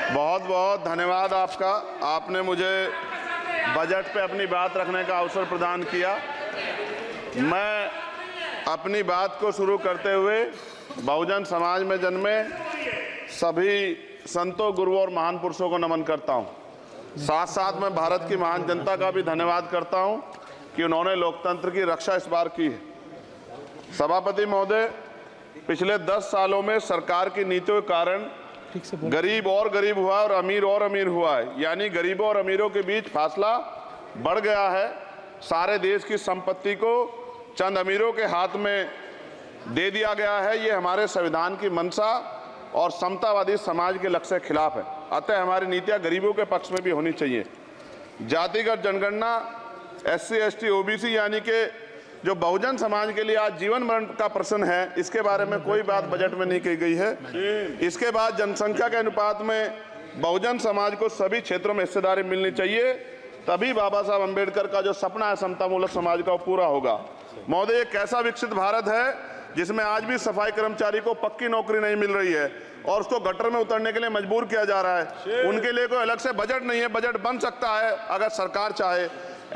बहुत बहुत धन्यवाद आपका। आपने मुझे बजट पे अपनी बात रखने का अवसर प्रदान किया। मैं अपनी बात को शुरू करते हुए बहुजन समाज में जन्मे सभी संतों, गुरुओं और महान पुरुषों को नमन करता हूं। साथ साथ मैं भारत की महान जनता का भी धन्यवाद करता हूं कि उन्होंने लोकतंत्र की रक्षा इस बार की है। सभापति महोदय, पिछले 10 सालों में सरकार की नीतियों के कारण गरीब और गरीब हुआ और अमीर हुआ है, यानी गरीबों और अमीरों के बीच फासला बढ़ गया है। सारे देश की संपत्ति को चंद अमीरों के हाथ में दे दिया गया है। ये हमारे संविधान की मंशा और समतावादी समाज के लक्ष्य के खिलाफ है। अतः हमारी नीतियां गरीबों के पक्ष में भी होनी चाहिए। जातिगत जनगणना, SC, ST, OBC यानी कि जो बहुजन समाज के लिए आज जीवन मरण का प्रश्न है, इसके बारे में कोई बात बजट में नहीं की गई है। इसके बाद जनसंख्या के अनुपात में बहुजन समाज को सभी क्षेत्रों में हिस्सेदारी मिलनी चाहिए, तभी बाबा साहब अम्बेडकर का जो सपना है समतामूलक समाज का, वो पूरा होगा। महोदय, एक ऐसा विकसित भारत है जिसमें आज भी सफाई कर्मचारी को पक्की नौकरी नहीं मिल रही है और उसको गटर में उतरने के लिए मजबूर किया जा रहा है। उनके लिए कोई अलग से बजट नहीं है। बजट बन सकता है अगर सरकार चाहे।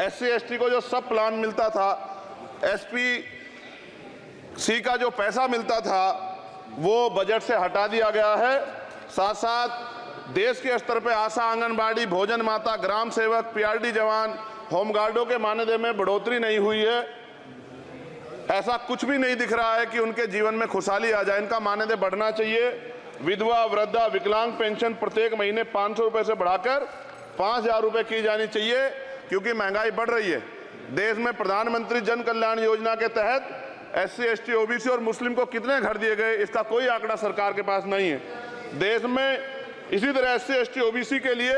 SC, ST को जो सब प्लान मिलता था, SPC का जो पैसा मिलता था, वो बजट से हटा दिया गया है। साथ साथ देश के स्तर पे आशा, आंगनबाड़ी, भोजन माता, ग्राम सेवक, PRD जवान, होमगार्डों के मानदेय में बढ़ोतरी नहीं हुई है। ऐसा कुछ भी नहीं दिख रहा है कि उनके जीवन में खुशहाली आ जाए। इनका मानदेय बढ़ना चाहिए। विधवा, वृद्धा, विकलांग पेंशन प्रत्येक महीने 500 रुपए से बढ़ाकर 5000 रुपए की जानी चाहिए, क्योंकि महंगाई बढ़ रही है। देश में प्रधानमंत्री जन कल्याण योजना के तहत SC, ST, OBC और मुस्लिम को कितने घर दिए गए, इसका कोई आंकड़ा सरकार के पास नहीं है। देश में इसी तरह SC, ST, OBC के लिए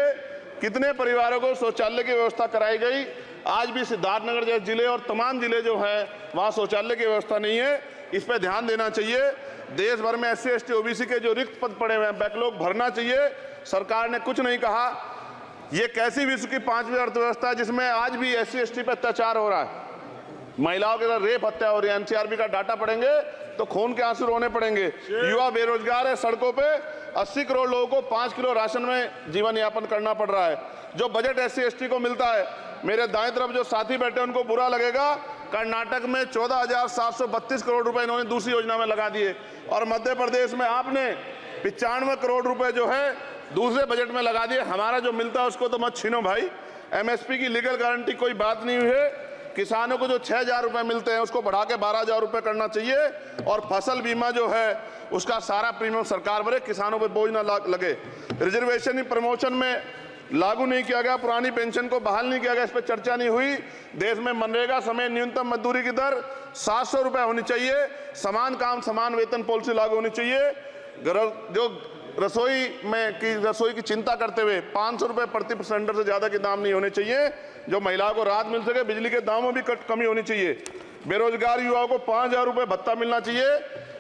कितने परिवारों को शौचालय की व्यवस्था कराई गई। आज भी सिद्धार्थनगर जैसे जिले और तमाम जिले जो है वहाँ शौचालय की व्यवस्था नहीं है। इस पर ध्यान देना चाहिए। देश भर में SC, ST, OBC के जो रिक्त पद पड़े हुए हैं, बैकलॉग भरना चाहिए। सरकार ने कुछ नहीं कहा। ये कैसी विश्व की 5वीं अर्थव्यवस्था है जिसमें आज भी SC, ST पे अत्याचार हो रहा है, महिलाओं के साथ रेप हत्या हो रही है। NCRB का डाटा पढ़ेंगे तो खून के आंसू रोने पड़ेंगे। युवा बेरोजगार है, सड़कों पे 80 करोड़ लोगों को 5 किलो राशन में जीवन यापन करना पड़ रहा है। जो बजट SC, ST को मिलता है, मेरे दाएं तरफ जो साथी बैठे उनको बुरा लगेगा, कर्नाटक में 14,732 करोड़ रुपए इन्होंने दूसरी योजना में लगा दिए और मध्य प्रदेश में आपने 95 करोड़ रुपए जो है दूसरे बजट में लगा दिए। हमारा जो मिलता है उसको तो मत छीनो भाई। MSP की लीगल गारंटी कोई बात नहीं हुई है। किसानों को जो 6,000 रुपए मिलते हैं उसको बढ़ा के 12,000 रुपए करना चाहिए और फसल बीमा जो है उसका सारा प्रीमियम सरकार भरे, किसानों पर बोझ ना लगे। रिजर्वेशन प्रमोशन में लागू नहीं किया गया, पुरानी पेंशन को बहाल नहीं किया गया, इस पर चर्चा नहीं हुई। देश में मनरेगा समेत न्यूनतम मजदूरी की दर 700 रुपए होनी चाहिए। समान काम समान वेतन पॉलिसी लागू होनी चाहिए। जो रसोई की चिंता करते हुए 500 रुपए प्रति सिलेंडर से ज्यादा के दाम नहीं होने चाहिए, जो महिलाओं को राहत मिल सके। बिजली के दामों में भी कमी होनी चाहिए। बेरोजगार युवाओं को 5,000 रुपए भत्ता मिलना चाहिए,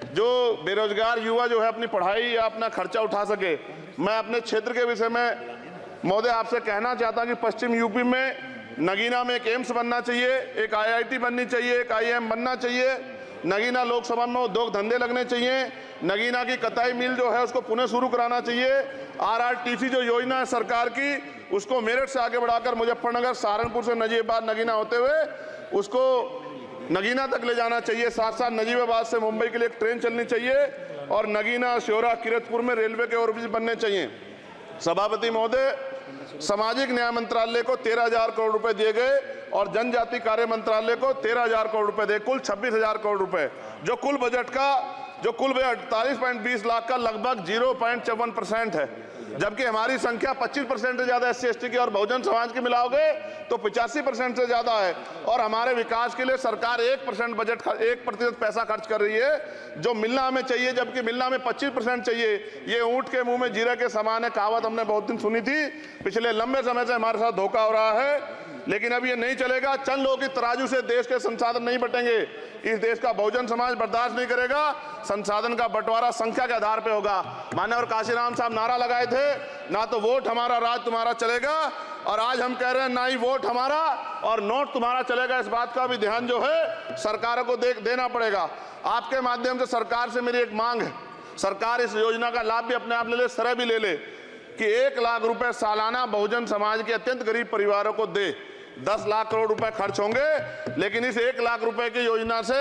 जो बेरोजगार युवा जो है अपनी पढ़ाई या अपना खर्चा उठा सके। मैं अपने क्षेत्र के विषय में महोदय आपसे कहना चाहता हूं कि पश्चिम यूपी में नगीना में एक एम्स बनना चाहिए, एक IIT बननी चाहिए, एक IIM बनना चाहिए। नगीना लोकसभा में उद्योग धंधे लगने चाहिए। नगीना की कताई मिल जो है उसको पुनः शुरू कराना चाहिए। RRTC जो योजना है सरकार की, उसको मेरठ से आगे बढ़ाकर मुजफ्फरनगर, सहारनपुर से नजीबाबाद नगीना होते हुए उसको नगीना तक ले जाना चाहिए। साथ साथ नजीबाबाद से मुंबई के लिए एक ट्रेन चलनी चाहिए और नगीना, श्योरा, किरतपुर में रेलवे के ओवरब्रिज बनने चाहिए। सभापति महोदय, सामाजिक न्याय मंत्रालय को 13,000 करोड़ रुपए दिए गए और जनजाति कार्य मंत्रालय को 13,000 करोड़ रुपए दिए, कुल 26,000 करोड़ रुपए, जो कुल बजट 48.20 लाख का लगभग 0.54% है। जबकि हमारी संख्या 25% से ज्यादा SC, ST की और बहुजन समाज की मिलाओगे तो 85% से ज्यादा है। और हमारे विकास के लिए सरकार 1% पैसा खर्च कर रही है, जो मिलना हमें चाहिए, जबकि मिलना हमें 25% चाहिए। ये ऊंट के मुंह में जीरा के समान है, कहावत हमने बहुत दिन सुनी थी। पिछले लंबे समय से हमारे साथ धोखा हो रहा है, लेकिन अब ये नहीं चलेगा। चंद लोगों की तराजू से देश के संसाधन नहीं बटेंगे। इस देश का बहुजन समाज बर्दाश्त नहीं करेगा। संसाधन का बंटवारा संख्या के आधार पे होगा। मान्यवर काशीराम साहब नारा लगाए थे, ना तो वोट हमारा राज तुम्हारा चलेगा, और आज हम कह रहे हैं ना ही वोट हमारा और नोट तुम्हारा चलेगा। इस बात का भी ध्यान जो है सरकारों को देना पड़ेगा। आपके माध्यम से सरकार से मेरी एक मांग है, सरकार इस योजना का लाभ भी अपने आप ले ले, सरह भी ले ले। कि 1 लाख रुपए सालाना बहुजन समाज के अत्यंत गरीब परिवारों को दे। 10 लाख करोड़ रुपए खर्च होंगे, लेकिन इस 1 लाख रुपए की योजना से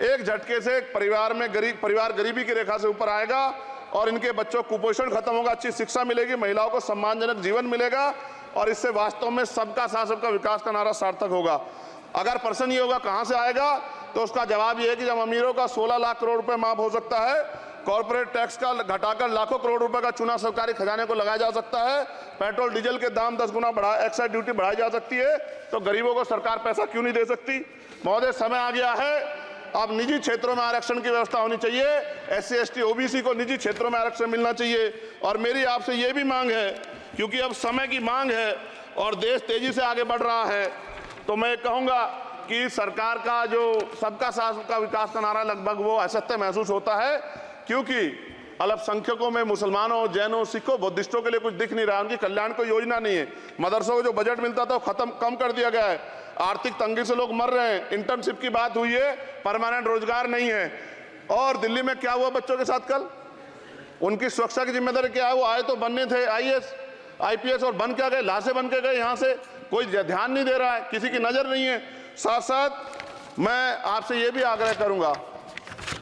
एक झटके से एक परिवार गरीबी की रेखा से ऊपर आएगा और इनके बच्चों को कुपोषण खत्म होगा, अच्छी शिक्षा मिलेगी, महिलाओं को सम्मानजनक जीवन मिलेगा और इससे वास्तव में सबका साथ सबका विकास का नारा सार्थक होगा। अगर प्रश्न ये होगा कहां से आएगा, तो उसका जवाब ये है कि जब अमीरों का 16 लाख करोड़ रुपए माफ हो सकता है, कॉर्पोरेट टैक्स का घटाकर लाखों करोड़ रुपए का चूना सरकारी खजाने को लगाया जा सकता है, पेट्रोल डीजल के दाम 10 गुना एक्साइज ड्यूटी बढ़ाई जा सकती है, तो गरीबों को सरकार पैसा क्यों नहीं दे सकती। महोदय, समय आ गया है, अब निजी क्षेत्रों में आरक्षण की व्यवस्था होनी चाहिए। SC ST OBC को निजी क्षेत्रों में आरक्षण मिलना चाहिए। और मेरी आपसे ये भी मांग है, क्योंकि अब समय की मांग है और देश तेजी से आगे बढ़ रहा है, तो मैं कहूंगा कि सरकार का जो सबका साथ सबका विकास का नारा लगभग वो असत्य महसूस होता है, क्योंकि अल्पसंख्यकों में मुसलमानों, जैनों, सिखों, बुद्धिस्टों के लिए कुछ दिख नहीं रहा, उनकी कल्याण कोई योजना नहीं है। मदरसों को जो बजट मिलता था वो कम कर दिया गया है। आर्थिक तंगी से लोग मर रहे हैं। इंटर्नशिप की बात हुई है, परमानेंट रोजगार नहीं है। और दिल्ली में क्या हुआ बच्चों के साथ कल, उनकी सुरक्षा की जिम्मेदारी क्या है? वो आए तो बनने थे IAS IPS और बन क्या गए, लाशें बन के गए। यहाँ से कोई ध्यान नहीं दे रहा है, किसी की नजर नहीं है। साथ साथ मैं आपसे ये भी आग्रह करूंगा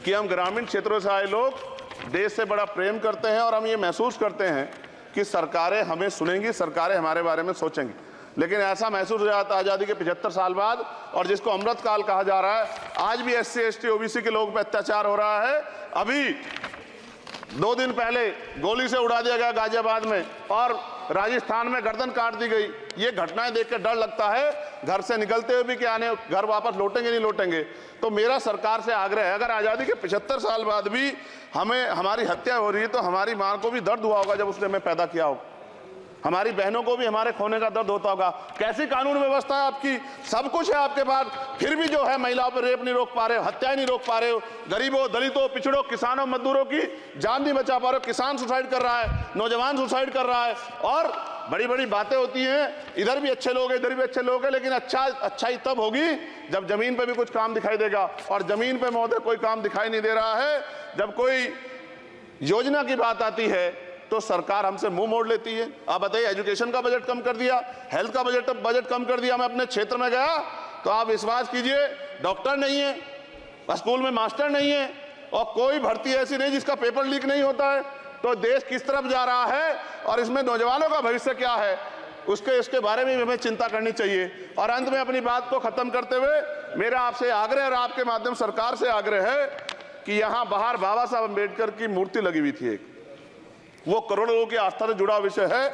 कि हम ग्रामीण क्षेत्रों से आए लोग देश से बड़ा प्रेम करते हैं और हम ये महसूस करते हैं कि सरकारें हमें सुनेंगी, सरकारें हमारे बारे में सोचेंगी। लेकिन ऐसा महसूस हो जाता है आज़ादी के 75 साल बाद, और जिसको अमृत काल कहा जा रहा है, आज भी SC ST OBC के लोगों पर अत्याचार हो रहा है। अभी 2 दिन पहले गोली से उड़ा दिया गया गाजियाबाद में और राजस्थान में गर्दन काट दी गई। ये घटनाएं देख के डर लगता है, घर से निकलते हुए भी कि आने घर वापस लौटेंगे नहीं लौटेंगे। तो मेरा सरकार से आग्रह है, अगर आज़ादी के 75 साल बाद भी हमारी हत्या हो रही है, तो हमारी मां को भी दर्द हुआ होगा जब उसने हमें पैदा किया हो, हमारी बहनों को भी हमारे खोने का दर्द होता होगा। कैसी कानून व्यवस्था है आपकी, सब कुछ है आपके पास, फिर भी जो है महिलाओं पर रेप नहीं रोक पा रहे हो, हत्याएं नहीं रोक पा रहे हो, गरीबों, दलितों, पिछड़ों, किसानों, मजदूरों की जान नहीं बचा पा रहे हो। किसान सुसाइड कर रहा है, नौजवान सुसाइड कर रहा है, और बड़ी बड़ी बातें होती हैं, इधर भी अच्छे लोग हैं, इधर भी अच्छे लोग हैं, लेकिन अच्छाई तब होगी जब जमीन पे भी कुछ काम दिखाई देगा। और जमीन पे महोदय कोई काम दिखाई नहीं दे रहा है। जब कोई योजना की बात आती है तो सरकार हमसे मुंह मोड़ लेती है। आप बताइए, एजुकेशन का बजट कम कर दिया, हेल्थ का बजट कम कर दिया। मैं अपने क्षेत्र में गया तो आप विश्वास कीजिए, डॉक्टर नहीं है, स्कूल में मास्टर नहीं है, और कोई भर्ती ऐसी नहीं जिसका पेपर लीक नहीं होता है। तो देश किस तरफ जा रहा है और इसमें नौजवानों का भविष्य क्या है, उसके बारे में हमें चिंता करनी चाहिए। और अंत में अपनी बात को खत्म करते हुए मेरा आपसे आग्रह और आपके माध्यम सरकार से आग्रह है कि यहाँ बाहर बाबा साहब अम्बेडकर की मूर्ति लगी हुई थी, एक वो करोड़ों लोगों की आस्था से जुड़ा विषय है,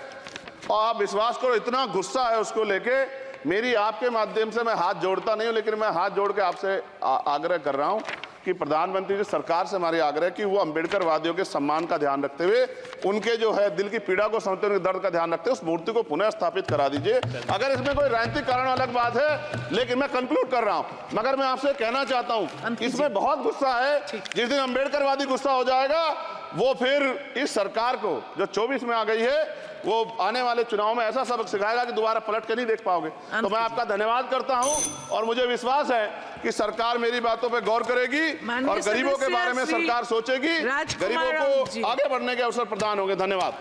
और आप विश्वास करो इतना गुस्सा है उसको लेके। मेरी आपके माध्यम से मैं हाथ जोड़ता नहीं हूं, लेकिन मैं हाथ जोड़ के आपसे आग्रह कर रहा हूं कि प्रधानमंत्री जी, सरकार से हमारी आग्रह कि वो अम्बेडकरवादियों के सम्मान का ध्यान रखते हुए, उनके जो है दिल की पीड़ा को समझते हुए, दर्द का ध्यान रखते हुए उस मूर्ति को पुनः स्थापित करा दीजिए। अगर इसमें कोई राजनीतिक कारण अलग बात है, लेकिन मैं कंक्लूड कर रहा हूं। मगर मैं आपसे कहना चाहता हूं, इसमें बहुत गुस्सा है। जिस दिन अम्बेडकरवादी गुस्सा हो जाएगा, वो फिर इस सरकार को जो 24 में आ गई है, वो आने वाले चुनाव में ऐसा सबक सिखाएगा कि दोबारा पलट के नहीं देख पाओगे। तो मैं आपका धन्यवाद करता हूं और मुझे विश्वास है कि सरकार मेरी बातों पे गौर करेगी और गरीबों के बारे में सरकार सोचेगी, गरीबों को आगे बढ़ने के अवसर प्रदान होंगे। धन्यवाद।